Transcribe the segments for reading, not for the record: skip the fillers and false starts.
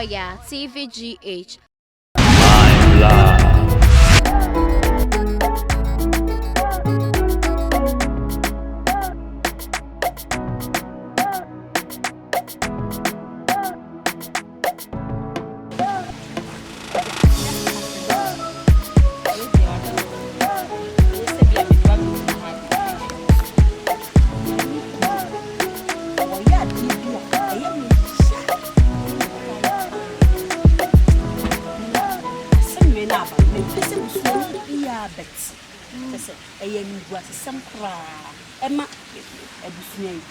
Oyaa, Tvgh. My love. Some Emma, a business.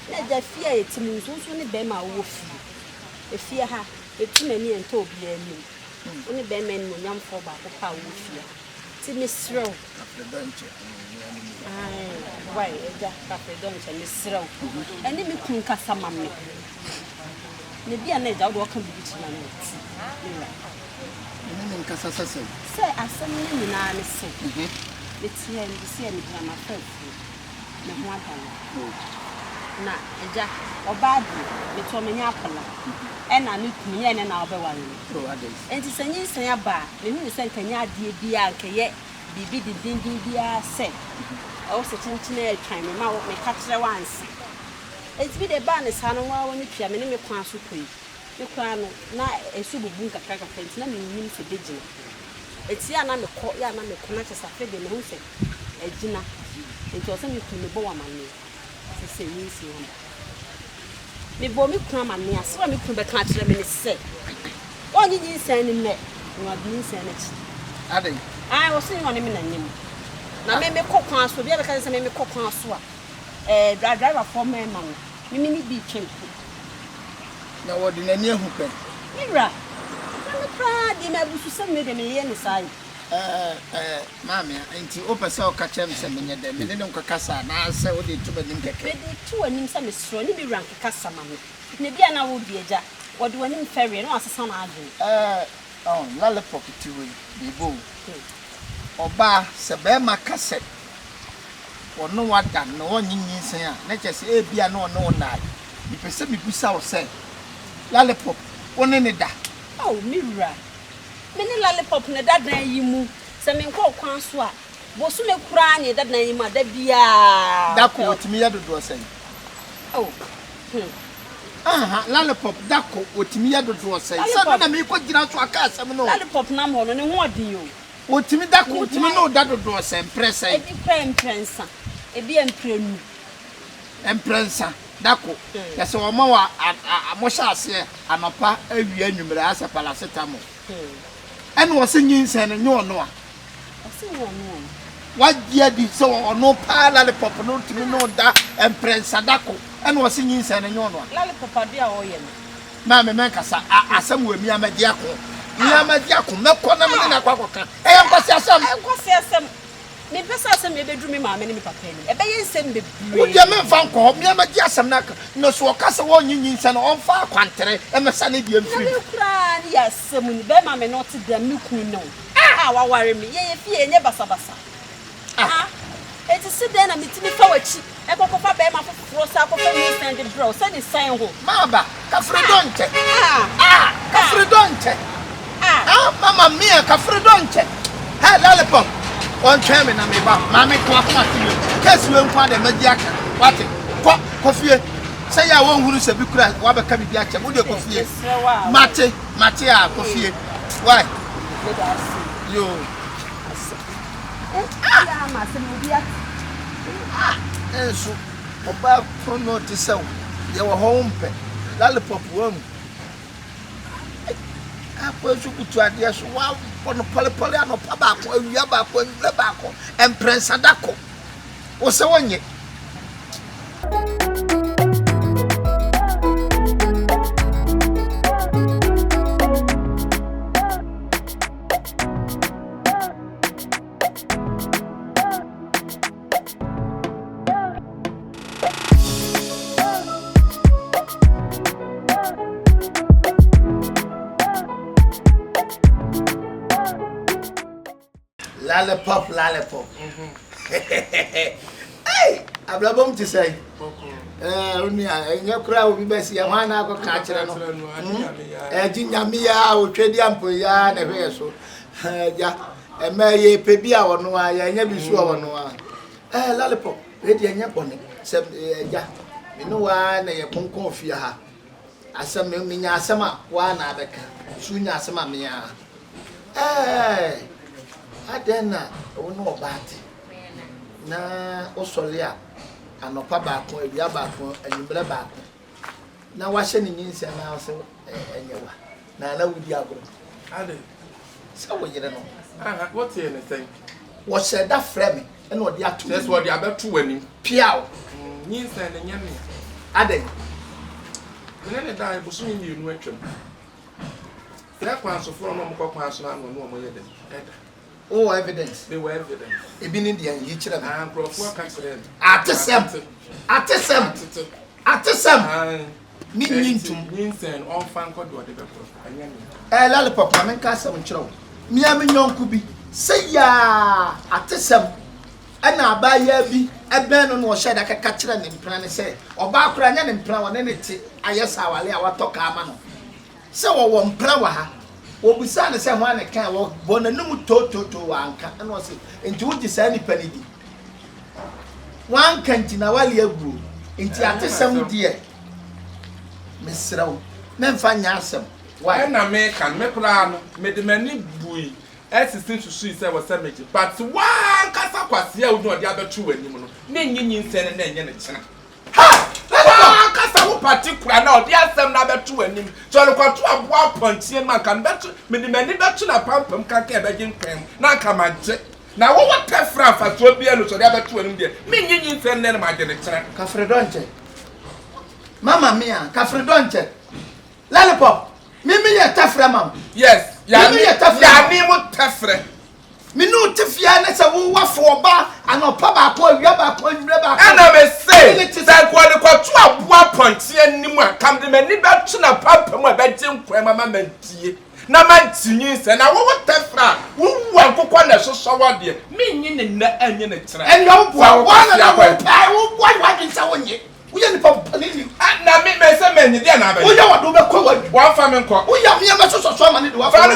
Let the fear it means only Bema wolf. The fear her, the too many and told me. Only Bemen will young for back of power fear. See Miss Suro. Why, Cafe Dunch and Miss Suro. And then you couldn't cast some mammy. Maybe I need a welcome to my mates. Say, I send you in an assent. It's here and the same as my first. Na eja obadu me to me nyapala e na me kunu ye ne na obewan enti sanyi san aba me hu se nkanya ade bia nkeye bibi dindin bia se o se chinchina e twan me ma me ka kire wansi enti bi de ba ne sa no wa woni tua me ne me kwa so koi me kwa no na esu bubu nkaka kaka enti na me nyim se bejina eti ya na me ko na chesa fe de me hu se ejina enti o se me kunu Boamah ni se yin si won me bo me kunu ma ni ase wa me kunu be ka kire me ni se onyi yin san ni ne wa bi san na chi adai ai wo sin woni me na nyim na me kokwan so bia be ka se me kokwan so a driver for me man me ni bi twempo na wodi na ni ehu pe mira na pra di na busu se me de me ye ni sai mami enti opese o ka chem se menye de me ne nko kasa na se wo de tuba nim keke me de tu anim se me sro ni bi rank kasa ma me ne bia na wo di eja wo de wanim ferry na asesa na adwen lollipop ti we ZiBo oba se be ma kase ono wada na onyinyin sen a na che se e bia na ono na bi pese bi busa wo se lollipop one ne da mira meni lollipop ne dadan yi mu se me nko kwan so a bo so me kura ne dadan yi ma da bia da ko otimi ya dodo sen lollipop da ko otimi ya dodo sen se na me ko gina so aka asem no lollipop na mo no ne ho odin yo otimi da ko otimi no da dodo sen presa e bi kwa emprensa e bi emprenu emprensa dako ya se o ma wa amosha ase anopa awi anwumre asa paracetamol ene wo se nyinsen ne ono a ase ono wa dia di so ono pa lollipop no timi no da emprensa dako ene wo se nyinsen ne ono a lollipop dia o ye ma me kasa asem wo mi amadi ako meko na me na kwakoka enkwasi asem me pesa asem me bedru me ma me ne me papa ni e be ye nsem be bru wo dia me fa nko me amadi asem na no so kasa wo nyinyin no on fa kwantere e me sa ne dia mfiri me kra ni asem ni be ma me not da me kun no wa ware me ye fie enye basabasa eti se den na mitimi fa wachi e kokofa be ma foforo sa kofa ni send bro se ni sign ho maba kafredonche kafredonche mama mia kafredonche ha lollipop on cheme na me ba mama ko akoma timi kesi we nkwa de magi aka wate kofie say ya won huru se bi kura wa be ka bibi ache mo de kofie mate a kofie why yo ya ma se mo bia eso oba prono ti se ye wo ho mpe lollipop wo mu apo su kutu ade so wa ono pole ano pa ba ko awia ba ko awia ba ko emprensa dako wo se wonye lollipop. Hey, ablabom ti say. Unia, and your crowd will be best. Yamana go catch it. Jinyamia, or Trediampo, ya, never so. Ya, and may pebia or no, I never saw no. Lollipop, ready and yapon. Ya, you know why they won't confia her. As some minya sama, one other sooner sama mia. I then know about it. Na Osolia. And no papa, we are back and you blab back. Now, washing in India now, so anyway. Now, that would be a good. So, you don't know. What's anything? What said that frame? And what the two? That's what the other two winning. Piao. Means and yummy. Ade. When I die, was soon you knew it. That one's so from Omaxy no more. Oh, evidence. They were evidence. It been Indian, you should have work accident. At the same. Meaning to means and all fan called what they got. Lollipop, I mean, Castle and Chow. Miami young could be. Say ya at the same. And now by ye be a man on was shed like a catcher and plan and say, or back running and plan on anything. I yes, I will talk our man. So one plan. What we say the same one can walk born a new to anchor and was it into which is any penny. One can't while you grew into at some dear Miss Row, men find yassam. Why an American Meplan made the many buoy as it seems to see several cemetery, but one casa was here with the other two anymore. Then you send and then China. Ha! Particular now, there some number two and him. So I got 1.10 man can better me the many better a pump can't get again cream. Now come and check. Now what test for 12 years or the other two and there. Me you send them my direction. Cafredonche. Mamma mia, Cafredonche. Lollipop. Mimi a tafra. Yes, ya name what tafra. Me no tifiane sa wo wafo ba anopa ba ko awia ba ko nwure ba and I may say that kwa de kwa to aboa pontie anim a kam de mani ba to na papa mu ba gye nkwama mantie na mantinyi se na wo tafra wo ankokwa na soso wa de me nyi ne na anye ne kire en yo boa wa na wo wa din sa wonye wo ye ni papa ni na me say menyi de na ba wo ye wa do be ko wa wa fa me nko wo ya me ma soso so ma ni de wa fa me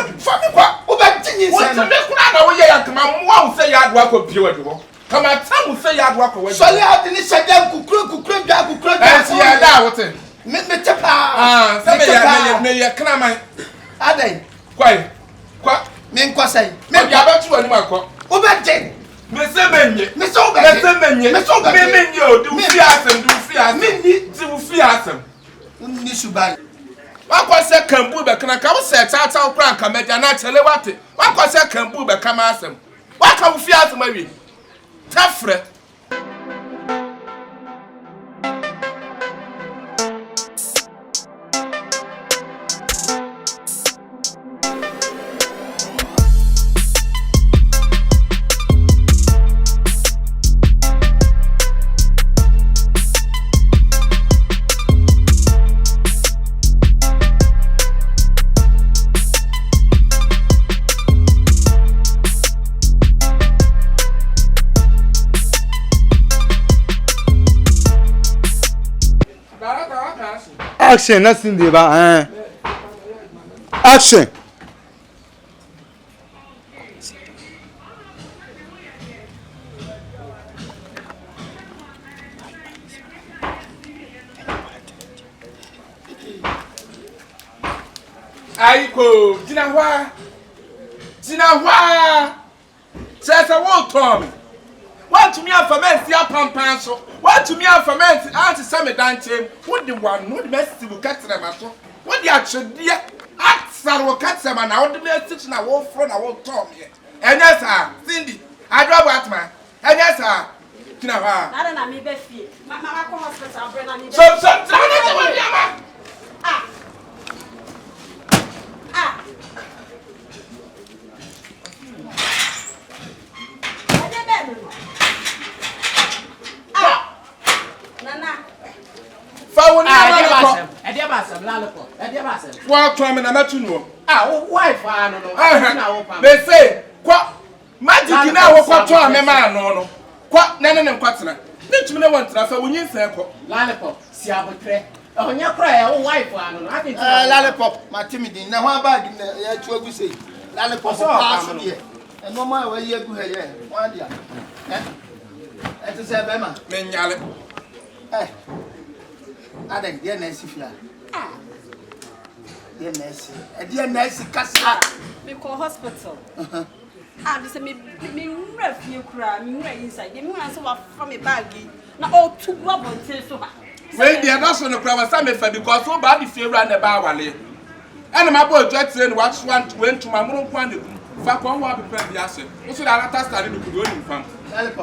kwa wo ba tinyi se na me kura na wo ye yakama mo say ya do akọ pie wa de wo come at time say ya do akọ wa so le out ni shedam kukuru si ya da what me tepa say me ya kana man adai kwai kwa me nkwa sai me ya ba tu ani makọ wo ba je me say menye me so ba me say menye me menye o du fi asem me ni ti bu fi asem ni subai wakwase kambu be kana ka wo se tata okran ka media na chele wate wakwase kambu be kama asem waka wo fi asem awi tafre Action, nothing about action. Aiko, Jinawa. Says a wall Tom. What to me a ferment ya pampan so? What to me a ferment anti same dante? What the one no the best will cut them so? What the action dear? Axar will cut them and I want the message na wall front I won't Tom here. And yes, sir, Cindy, I drop what man. And yes, sir, Jinawa. I don't know me be fee. Mama come hospital bring na me. So what time and I'm to know? Wife, They say, what magic now? What to a man? No, what? None and quatna. Let me know one transfer when you say Lollipop, see how we on your cry, oh, wife, I think Lollipop, my timid, now one bag in the 12 we say. Lollipop, so here. And no matter where you go here, 1 year. That is a Bema. Menyale. I think dear Nancy Fla. Dear Nancy, a dear Nancy Cassa. We call hospital. This is me refuge cry, me inside. The moon answer from a baggy. Now all 2 rubber so. When the other son of Crab was because so bad if you ran about Wally. And my boy Jackson watched one went to my mom one. Fuck one will be the asset. What's the other started to go in from?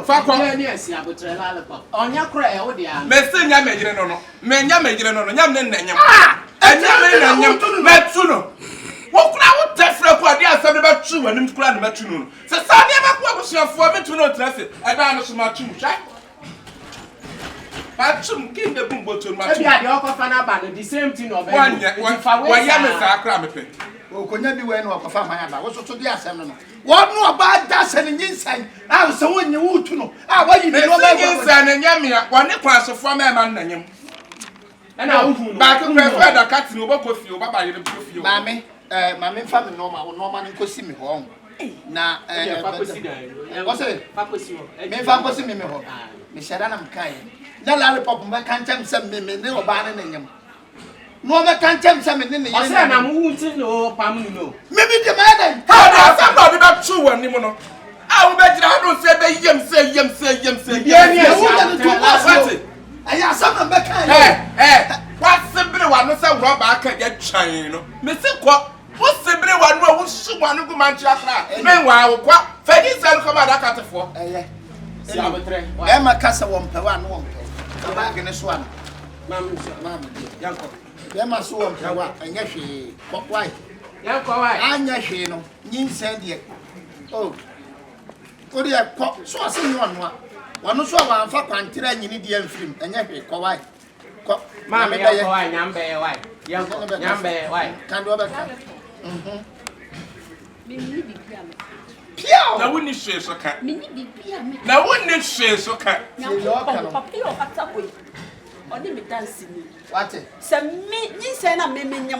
Fuck one, yes, I would try Lollipop. On your cry, oh, dear. Messin Yamajan no, Menya Majan no, Yam and Yam, Matsuno. What could I tell for the answer about 2 and him to cry about 2? So, Sunday, was your for me to not trust it. I don't know so much. But some king the boom bottle, my dear, the same thing of 1 year. Why Yamas are cramming? Oh, could never wear no of my what's to the assembly? What no about that and inside? I was so when you would to know. Ah, why you know about and Yamia, 1 class of 4 men and him. And I would back to the cat in over with you, Baba, you do. Mammy, my family normal and could see me home. Now, what's it? Maybe I'm going to see me home. Miss Adam kind. Now, Lollipop, my can't tell some men, they were banning him. No, I can't tell some in the I'm wooting or Pamuno. Maybe the man. How somebody about 2 and Nimono? I will bet you I don't say I have some back. What's simply one of some rubber I can get China? Mr. Quack, what's simply one who one who manchester? Meanwhile, what? Faggy said, come out at for. Emma Casa won't pay 1 come back in this one. Mamma, Emma so and yes, she, but why? And yes, she, no, you said yet. Oh, oh, dear, so I see you on one. One so one for until I need the film, and yet, why? Mamma, why? Can't do it. Now, wouldn't you say so? Now, wouldn't you say so? Only me dancing. What? Send me, you send a meme.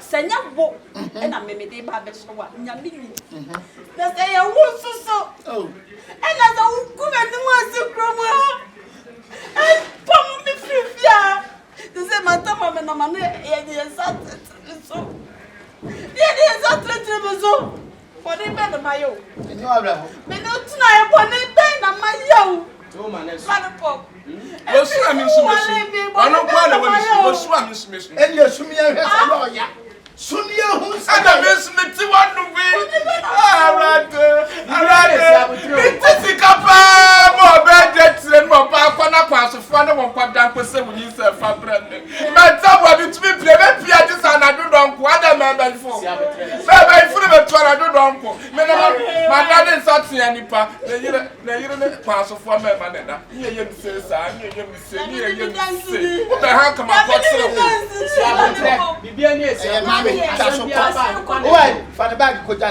Send your book and a meme de babish or what? That's a wolf so. Oh, and as a woman was a grandma. And pump me free. The same matter, and a man, so. So. For the better, my own. And you are me not tonight upon a pen and my young. Oh, man, Lollipop. What's I mean, I don't want to miss me. And you're swimming a lawyer. Soon you and I miss me to one to be. It's a couple more bad and more power pass of fun of what that was when you said for branding. My top of it to be played pianos and I do don't want a man for. By full of a tornado don't go. My dad is not seeing any part. They didn't pass of 1 man. You say, what the hell come I why? For the bag, could I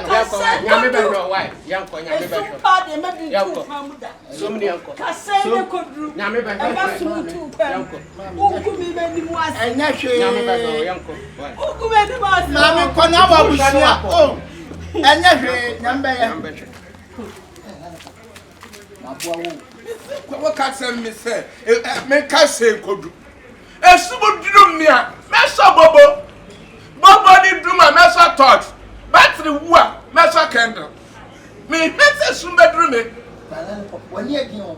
so many uncle. and naturally, Mammy Conawa was oh, and naturally, what can send me say? Make us say, could a super do me, Master Bobo. Nobody do my master touch. Battery work, master candle. Me, master soon bedroom. When you're young,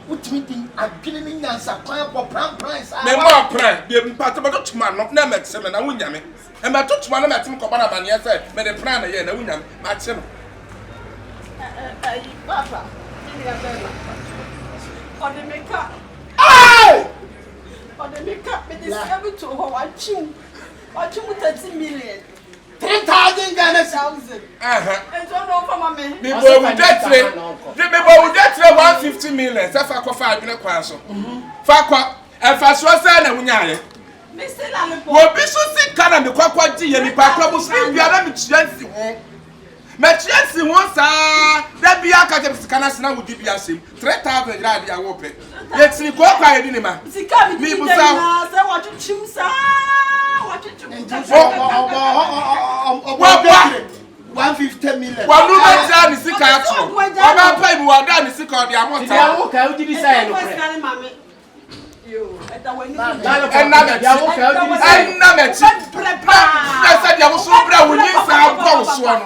what meeting I've given me answer, plan for price. Me more prayer, be part of a Dutchman, not name at 7 and win yammy. And my Dutchman at Tim Cobana Bania said, made a plan again, and win yam, Maxim. Papa, on the makeup. Oh! On the makeup, it is able to watching. What you 30 million? 3,000 Ghana thousand. And don't know for my man. People will get 150 million. That's for 5 minutes. Fakwa, and fast was an Amunya. Mr. Lollipop. Well, Bishop said, Can I be quite dear? And if I trouble speak, you are not chancy. Matchancy once, that be a cat of Scanas now would give you 3,000 radi. I will pay. Let's see what I didn't ma. Sika Me mi busa. say what you chimsa. What you chimsa. 150 million. Wa no ma ja ni sika atro. O ba pa mi wa da ni sika o de amota. Dia wo ka udi bi sai no. Yo, eta wani. Enna me say dia wo so bra wo ni sa ko so no.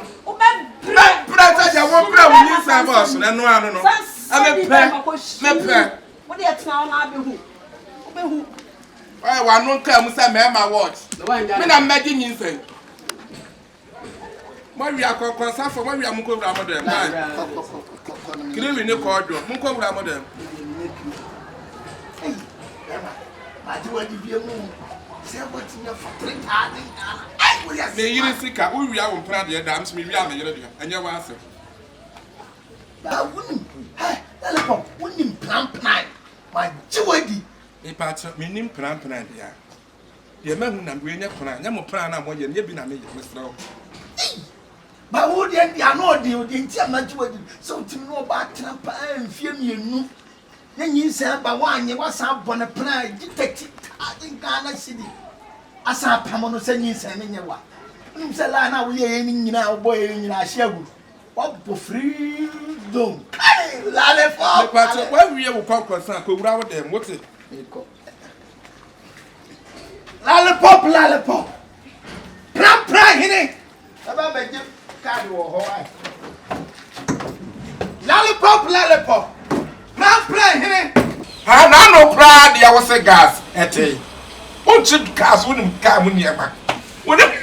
Presa dia wo bra wo ni sa bo so no anu no. Me pe. What dey tna na abehu. Obehu. Why wa no ka mu say me ma watch. Me na mmagi nyin say. Mo wi akokon safo mo wi amko wura modem. Kiri ni ko odo. Mo ko wura modem. Me yiri sika wo wi awon pra de da am so me wi am yire de. Anya wa ase. Ba wunim. Telepon, wunim plan. Ma jiwadi. E pa cho me nim plan de ya. Ye ma hu na we nya plan. Nya mo plan na mo ye ne bi na me ye mesra wo. Ba wo de dia no de nti ama jiwadi. So tim no ba tena pa mfie mienu. Na nyinsa ba wanye wasa bone plan gitati Ghana city. Asa pamono se nyinsa ne nyewa. Nse la na wo ye nyina wo boy nyina ahyagu. What freedom? Hey, lollipop! But when we will come concern, go around them. What's it? Lollipop! Pram, hine! About my card or Hawaii. Lollipop! Pram, hine! I no proud, I was a gas. At a what should gas wouldn't come in your back? Wouldn't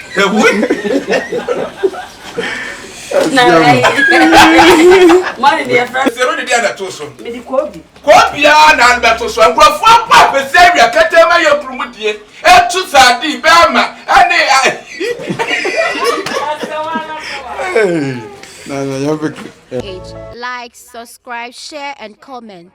Money dear friend. Zero the other two so. Me di Kobe. Korabea na Alberto so and go for papa say we akatema your promote to Sadi Boamah and No, you're Like, subscribe, share, and comment.